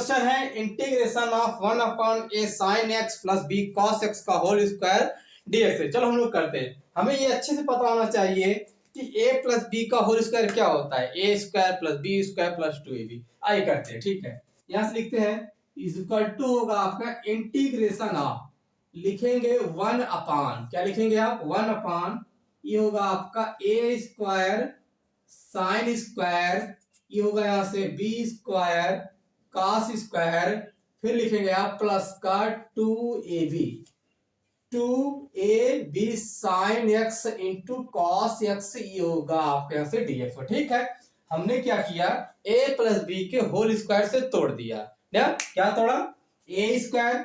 Question है integration of 1 upon a sine x plus b cos x का whole square dx है। चलो हम लोग करते हैं। हमें ये अच्छे से पता होना चाहिए कि a प्लस बी का होल स्क्वायर क्या होता है, A square plus B square plus 2ab। आइए करते हैं, ठीक है। यहां से लिखते हैं इज इक्वल टू होगा आपका इंटीग्रेशन ऑफ, लिखेंगे 1 अपॉन, क्या लिखेंगे आप, 1 अपॉन, ये होगा आपका ए स्क्वायर साइन स्क्वायर, ये होगा यहां से बी स्क्वायर कॉस स्क्वायर, फिर लिखेंगे आप प्लस का 2ab, 2ab sine x into cos x, ये होगा आपके यहां से dx। ठीक है, हमने क्या किया, a प्लस बी के होल स्क्वायर से तोड़ दिया। क्या तोड़ा, a square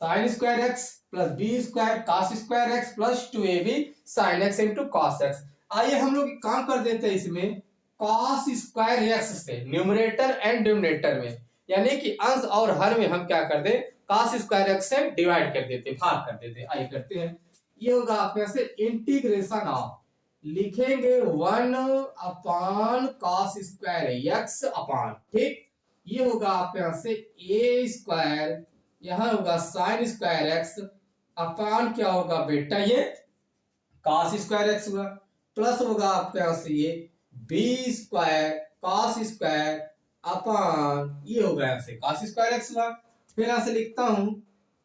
sine square x plus B square cos square x plus 2ab sine x into cos x. आइए हम लोग काम कर देते हैं इसमें कॉस स्क्वायर एक्स से न्यूमरेटर एंड डिनोमिनेटर में, यानी कि अंश और हर में हम क्या कर दे, कॉस स्क्वायर एक्स से डिवाइड कर देते, भाग कर देते। आइए करते हैं, ये होगा आपके यहां से इंटीग्रेशन ऑफ, लिखेंगे 1 upon cos square x upon, ठीक, ये होगा आपके यहां से ए स्क्वायर, यहां होगा साइन स्क्वायर एक्स अपॉन क्या होगा बेटा, ये कॉस स्क्वायर एक्स हुआ, प्लस होगा आपके यहां से ये b square cos square upon, ये होगा यहां से कॉस स्क्वायर एक्स हुआ। फिर यहां से लिखता हूं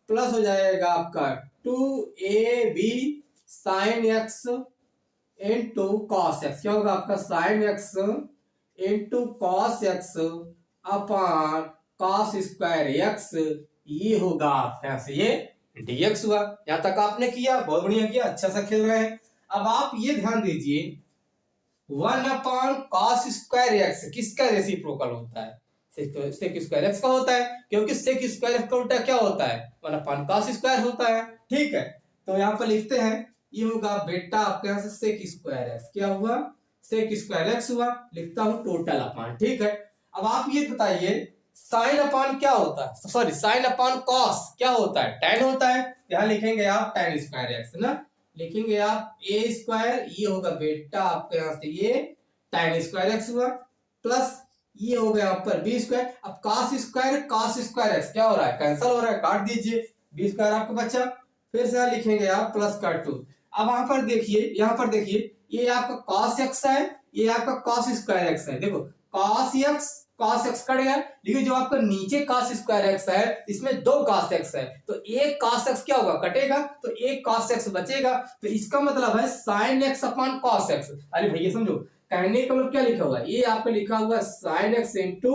प्लस हो जाएगा आपका 2ab sine x into cos x, क्या होगा आपका sign x into cos x upon cos square x, ये होगा आपके यहां से ये dx हुआ। यहां तक आपने किया, बहुत बढ़िया किया, अच्छा सा खेल रहे हैं। अब आप ये ध्यान दीजिए 1 अपॉन कॉस स्क्वायर एक्स किसका रेसिप्रोकल होता है, सेक स्क्वायर एक्स का होता है, क्योंकि सेक स्क्वायर एक्स का उल्टा क्या होता है, 1 अपॉन कॉस स्क्वायर होता है। ठीक है, तो यहाँ पर लिखते हैं ये होगा बेटा आपके यहाँ से सेक स्क्वायर एक्स, क्या हुआ, सेक स्क्वायर एक्स हुआ, लिखता हूं टोटल अपॉन। ठीक है, अब आप ये बताइए साइन अपॉन क्या होता है, सॉरी साइन अपॉन कॉस क्या होता है, tan होता है। यहाँ लिखेंगे आप tan स्क्वायर एक्स ना, लिखेंगे आप ए स्क्वायर, ये होगा बेटा आपके यहां से ये tan स्क्वायर एक्स हुआ, प्लस ये हो गया यहाँ पर बी स्क्वायर। अब कॉस स्क्वायर एक्स क्या हो रहा है, कैंसिल हो रहा है, काट दीजिए, बी स्क्वायर आपको बचा। फिर से लिखेंगे आप प्लस का 2। अब वहां पर देखिए, यहाँ पर देखिए, ये आपका कॉस एक्स है, ये आपका कॉस स्क्वायर एक्स है। देखो कॉस एक्स कट गया, लेकिन जो आपका नीचे कॉस स्क्वायर एक्स है इसमें 2 कॉस एक्स है, तो एक कॉस एक्स क्या होगा, कटेगा, तो एक कॉस एक्स बचेगा, तो इसका मतलब है sine x upon cos x. अरे भैया समझो, कहने का मतलब क्या लिखा हुआ है, ये आपने लिखा हुआ sign x into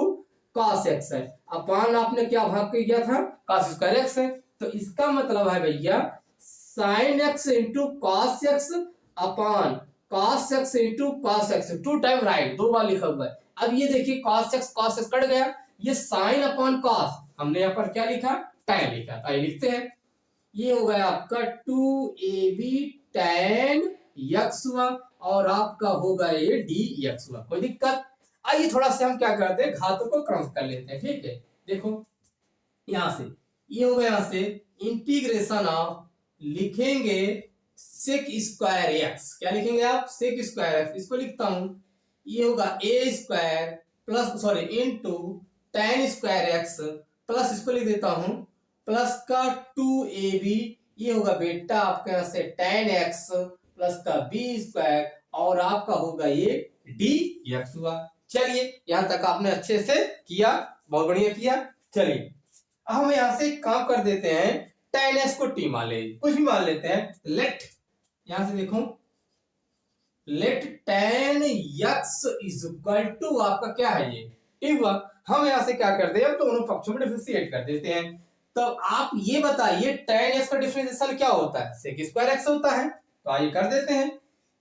cos x है, अपॉन आपने क्या भाग किया था, कॉस स्क्वायर एक्स है, तो इसका मतलब है भैया sign x into cos x upon cos x into cos x, 2 time right, 2 बार लिखा हुआ है। अब ये देखिए कॉस एक्स कट गया, ये साइन अपॉन कॉस, हमने यहाँ पर क्या लिखा, tan लिखा, आइए लिखते हैं, ये हो गया आपका 2ab tan x हुआ, और आपका होगा ये dx हुआ। कोई दिक्कत, आइए थोड़ा सा हम क्या करते हैं, घातों को क्रॉस कर लेते हैं। ठीक है, देखो यहां से ये होगा, यहां से इंटीग्रेशन ऑफ, लिखेंगे सेक स्क्वायर एक्स, क्या लिखेंगे आप, सेक स्क्वायर एक्स, इसको लिखता हूं, ये होगा A square plus sorry into tan square x, plus इसको लिख देता हूं प्लस का 2ab, ये होगा बेटा आपके यहां से tan x प्लस का b स्क्वायर, और आपका होगा ये dx हुआ। चलिए यहां तक आपने अच्छे से किया, बहुत बढ़िया किया। चलिए अब हम यहां से काम कर देते हैं, tan x को t मान ले, कुछ भी मान लेते हैं, लेट, यहां से देखो let tan x is equal to आपका क्या है ये, ठीक हुआ। हम यहां से क्या करते हैं, दोनों पक्षों में डिफरेंशिएट कर देते हैं। तो आप ये बताइए tan x का डिफरेंशिएशन क्या होता है, सेक स्क्वायर x होता है, तो आइए कर देते हैं।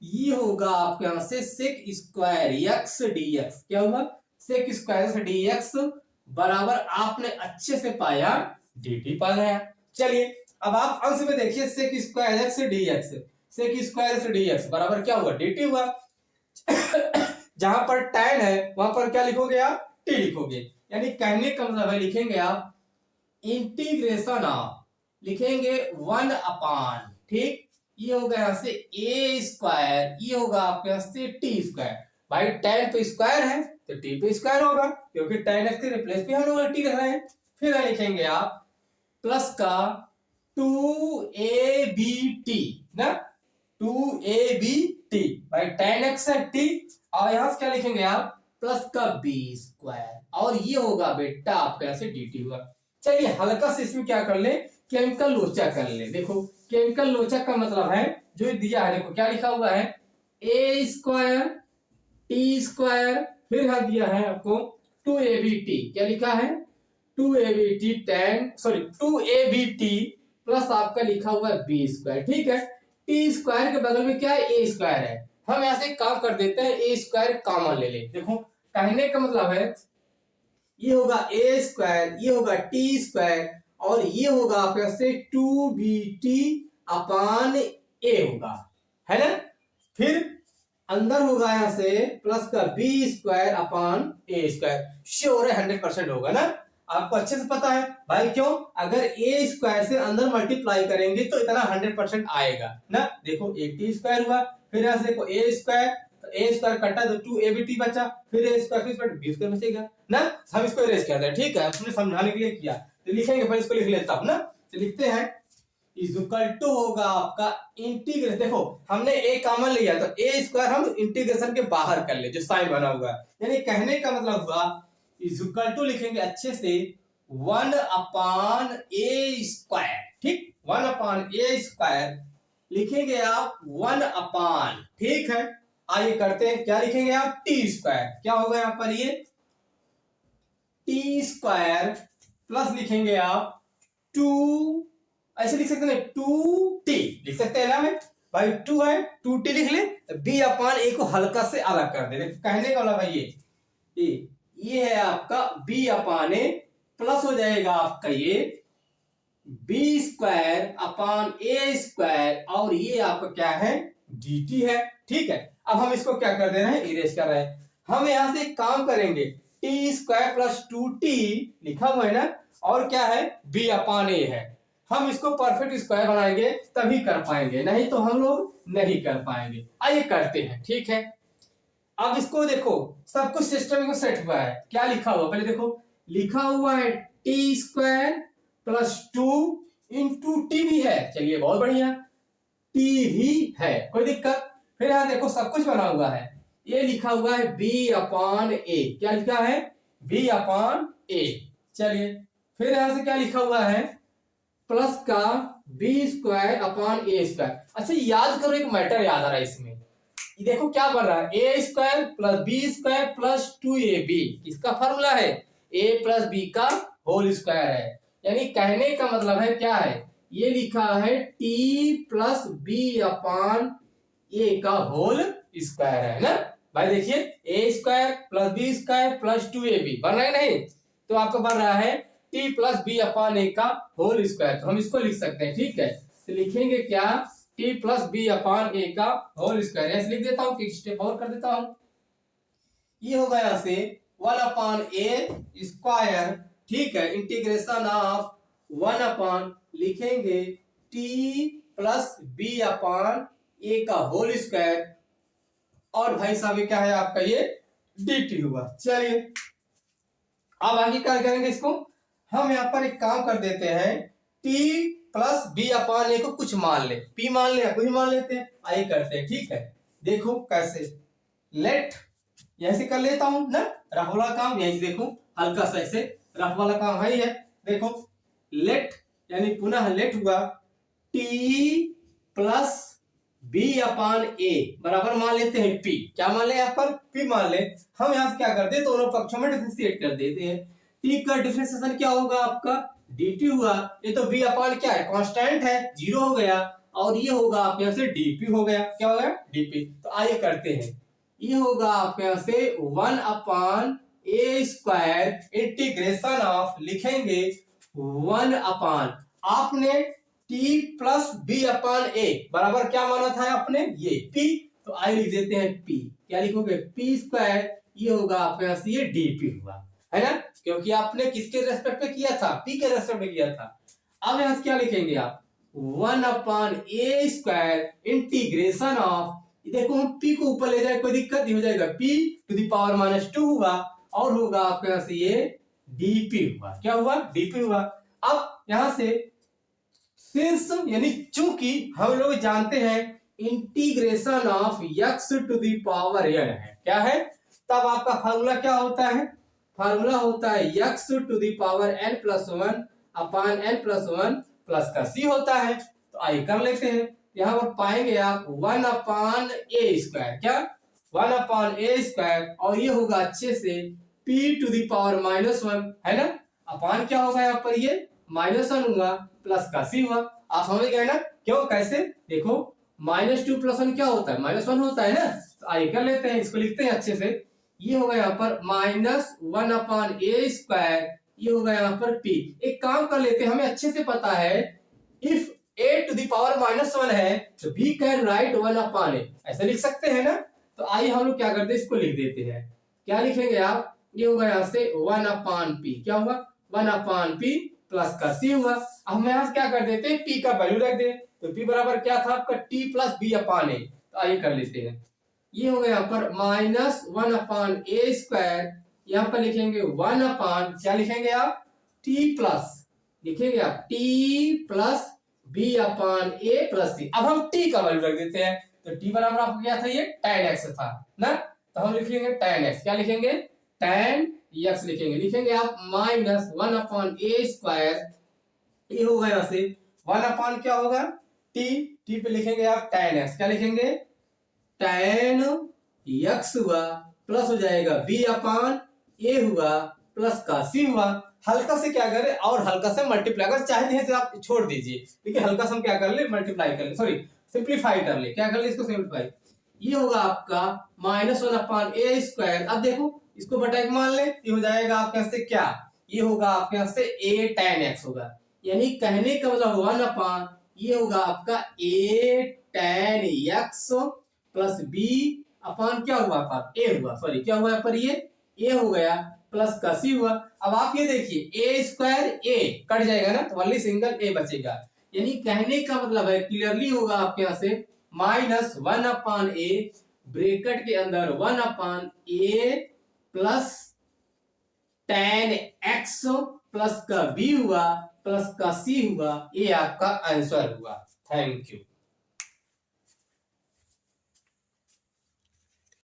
ये होगा आपके यहां से सेक स्क्वायर x dx, क्या हुआ, सेक स्क्वायर x dx बराबर आपने अच्छे से पाया dt पाया। चलिए अब आप अंश में देखिए sec square x dx, sec square x dx बराबर क्या हुआ, dt हुआ। जहां पर tan है वहां पर क्या लिखोगे आप, t लिखोगे, यानी कहने का मतलब है लिखेंगे आप इंटीग्रेशन ऑफ, लिखेंगे 1 अपॉन, ठीक, ये होगा यहां से a स्क्वायर, ये होगा आपके यहां से t स्क्वायर, भाई tan तो स्क्वायर है, तो टी पे स्क्वायर होगा, क्योंकि tan x के रिप्लेस भी हम लोग टी रख रहे हैं। फिर लिखेंगे आप प्लस का 2ABT ना, 2ABT भाई tan x है t, और यहां से क्या लिखेंगे आप प्लस का b स्क्वायर, और ये होगा बेटा आपका ऐसे dt हुआ। चलिए हल्का से इसमें क्या कर ले, केमिकल लोचा कर ले। देखो केमिकल लोचा का मतलब है जो दिया है, देखो क्या लिखा हुआ है a स्क्वायर t स्क्वायर, फिर यहाँ दिया है आपको 2ABT, क्या लिखा है 2ABT प्लस आपका लिखा हुआ है b स्क्वायर। ठीक है, t स्क्वायर के बगल में क्या है a स्क्वायर है, हम ऐसे काम कर देते हैं a स्क्वायर कॉमन ले ले। देखो कहने का मतलब है ये होगा a स्क्वायर, ये होगा t स्क्वायर, और ये होगा आपके से 2BT अपान a होगा, है ना। फिर अंदर होगा यहां से प्लस का b square upon a square, sure है 100% होगा ना, आपको अच्छे से पता है भाई। क्यों, अगर a स्क्वायर से अंदर मल्टीप्लाई करेंगे तो इतना 100% आएगा ना। देखो एक t स्क्वायर हुआ, फिर यहां से देखो a स्क्वायर, तो a स्क्वायर कटा तो 2ABT बचा, फिर a स्क्वायर फिर b स्क्वायर बचेगा ना। हम इसको इरेज करते हैं, ठीक है, हमने समझाने के लिए किया, तो लिखेंगे पहले इसको लिख लेता हूं ना। तो लिखते हैं इज इक्वल टू होगा आपका इंटीग्रेशन, देखो हमने a कॉमन लिया तो a स्क्वायर हम इंटीग्रेशन के बाहर कर ले, जो साइन बना हुआ है, यानी कहने का मतलब हुआ इज इक्वल टू लिखेंगे अच्छे से 1 अपान a स्क्वायर, ठीक 1 अपान a स्क्वायर लिखेंगे आप 1 अपान, ठीक है। आइए करते हैं, क्या लिखेंगे आप t स्क्वायर, क्या होगा यहाँ पर ये t स्क्वायर प्लस लिखेंगे आप 2, ऐसे लिख सकते हैं 2t लिख सकते हैं ना में भाई, 2 है 2t लिख ले, b अपान a को हल्का से अलग कर दे। कहने का मतलब भाई ये है आपका b अपान a प्लस हो जाएगा आपका ये b square upon a square, और ये आपका क्या है dt है, ठीक है। अब हम इसको क्या कर दे रहे हैं, इरेज कर रहे हैं। हम यहां से एक काम करेंगे, t स्क्वायर प्लस 2t लिखा हुआ है ना, और क्या है b अपान a है, हम इसको परफेक्ट स्क्वायर बनाएंगे तभी कर पाएंगे, नहीं तो हम लोग नहीं कर पाएंगे। आइए करते हैं, ठीक है। अब इसको देखो सब कुछ सिस्टम में सेट हुआ है, क्या लिखा हुआ पहले देखो, लिखा हुआ है t square plus 2 into T भी है, चलिए बहुत बढ़िया, t भी है कोई दिक्कत। फिर यहां देखो सब कुछ बना हुआ है, ये लिखा हुआ है b अपान a, क्या लिखा है b अपान a। चलिए फिर यहां से क्या लिखा हुआ है प्लस का b square upon a square. अच्छा याद करो, एक मैटर याद आ रहा है इसमें, ये देखो क्या बन रहा है a square plus b square plus 2ab, किसका फॉर्मूला है a प्लस b का होल स्क्वायर है, यानी कहने का मतलब है क्या है, ये लिखा है t plus b upon a का होल स्क्वायर है ना भाई। देखिए a square plus b square plus 2ab बन रहा है नहीं, तो आपको बन रहा है t plus b upon a का होल स्क्वायर, तो हम इसको लिख सकते हैं, ठीक है। तो लिखेंगे क्या t plus b upon a का होल स्क्वायर, ऐसे लिख देता हूं, एक स्टेप और कर देता हूं, ये होगा यहां से 1 अपान a स्क्वायर, ठीक है, इंटीग्रेशन ऑफ 1 अपान लिखेंगे t plus b upon a का होल स्क्वायर, और भाई साहब क्या है आपका ये dt हुआ। चलिए अब आगे क्या करेंगे, इसको हम यहाँ पर एक काम कर देते हैं, t plus b upon a को कुछ मान ले, p मान ले, कुछ मान लेते हैं, आइए करते हैं, ठीक है। देखो कैसे, लेट यहीं से कर लेता हूं ना, रफ वाला काम यहीं से, देखो हल्का सा ऐसे रफ वाला काम है, देखो लेट यानी पुनः लेट हुआ t plus b upon a बराबर मान लेते हैं p, क्या मान ले यहाँ पर p मान ले। हम यहाँ से क्या करते हैं, दोनों पक्षों में डिफरेंशिएट कर देते हैं, t का डिफरेंशिएशन क्या होगा आपका dt हुआ, ये तो b अपान क्या है कांस्टेंट है 0 हो गया, और ये होगा आपके यहाँ से dp हो गया, क्या हो गया dp। तो आइए करते हैं, ये होगा आपके यहाँ से 1 अपान a स्क्वायर इंटीग्रेशन ऑफ लिखेंगे 1 अपान, आपने t plus b upon a बराबर क्या माना था आपने ये p, तो आई लिख देते हैं p, क्या लिखोगे p स्क्वायर, ये होगा आपके यहाँ से ये dp हुआ, है ना, क्योंकि आपने किसके रेस्पेक्ट में किया था p के रेस्पेक्ट में किया था। अब यहाँ से क्या लिखेंगे आप 1 अपान a स्क्वायर इंटीग्रेशन ऑफ देखो हम p को ऊपर ले जाए कोई दिक्कत नहीं, हो जाएगा p टू द पावर -2 हुआ और होगा आपके यहाँ से ये dp हुआ। क्या हुआ? dp हुआ। अब यहां से सिंस यानी चूंकि हम लोग जानते हैं integration of x to the power n है, क्या है? तब आपका फार्मूला क्या होता है? फार्मूला होता है x to the power n+1 upon n+1 plus का c होता है। तो आइए कर लेते हैं। यहाँ पर पाएंगे आप 1/a², क्या 1/a², और ये होगा अच्छे से p टू द पावर -1 है ना, अपान क्या होगा यहाँ पर ये -1 हुआ प्लस का c हुआ। आप समझ गए ना क्यों कैसे? देखो -2 + 1 क्या होता है? -1 होता है ना। तो आइए कर लेते हैं, इसको लिखते हैं अच्छे से। ये होगा यहाँ पर -1/a², ये होगा यहाँ पर p। एक काम कर लेते हैं, हमें अच्छे से पता है if a to the power -1 है तो b कैन राइट 1/a, ऐसे लिख सकते हैं ना। तो आइए हम लोग क्या करते हैं, इसको लिख देते हैं। क्या लिखेंगे आप? ये होगा यहाँ से 1/p, क्या हुआ 1/p प्लस का c हुआ। अब हम यहाँ से क्या कर देते हैं, p का वैल्यू रख दे। तो p बराबर क्या था आपका t + b/a। तो आइए कर लेते हैं। ये हो गया यहाँ पर -1/a², यहाँ पर लिखेंगे 1/, क्या लिखेंगे आप? t प्लस, लिखेंगे आप t + b/a + c। अब हम t का वैल्यू रख देते हैं। तो t बराबर आपको क्या था? ये tan x था ना। तो हम लिखेंगे tan x, क्या लिखेंगे? tan x लिखेंगे। लिखेंगे आप -1/a², ये होगा यहाँ से 1/, क्या होगा t पे लिखेंगे आप tan x, क्या लिखेंगे? tan x हुआ प्लस हो जाएगा b/a हुआ प्लस का c हुआ। हल्का से क्या करें और हल्का से मल्टीप्लाई कर, चाहे थे आप छोड़ दीजिए, लेकिन हल्का से हम क्या कर ले, मल्टीप्लाई कर ले, सॉरी सिंपलीफाई कर ले। क्या कर ले इसको? सिंपलीफाई। ये होगा आपका -1/a²। अब देखो इसको बटा एक मान ले, ये हो जाएगा आपके यहाँ से क्या, ये होगा आपके यहाँ से a tan x होगा। यानी कहने का मतलब 1/, ये होगा आपका a tan x plus b/, क्या हुआ आपका? a हुआ, सॉरी क्या हुआ यहाँ पर? ये a हो गया प्लस का c हुआ। अब आप ये देखिए a² a कट जाएगा ना, तो ओनली सिंगल a बचेगा। यानी कहने का मतलब है क्लियरली होगा आपके यहाँ से -1/a ब्रैकेट के अंदर 1/a plus tan x plus का b हुआ प्लस का c हुआ। ये आपका आंसर हुआ। Thank you.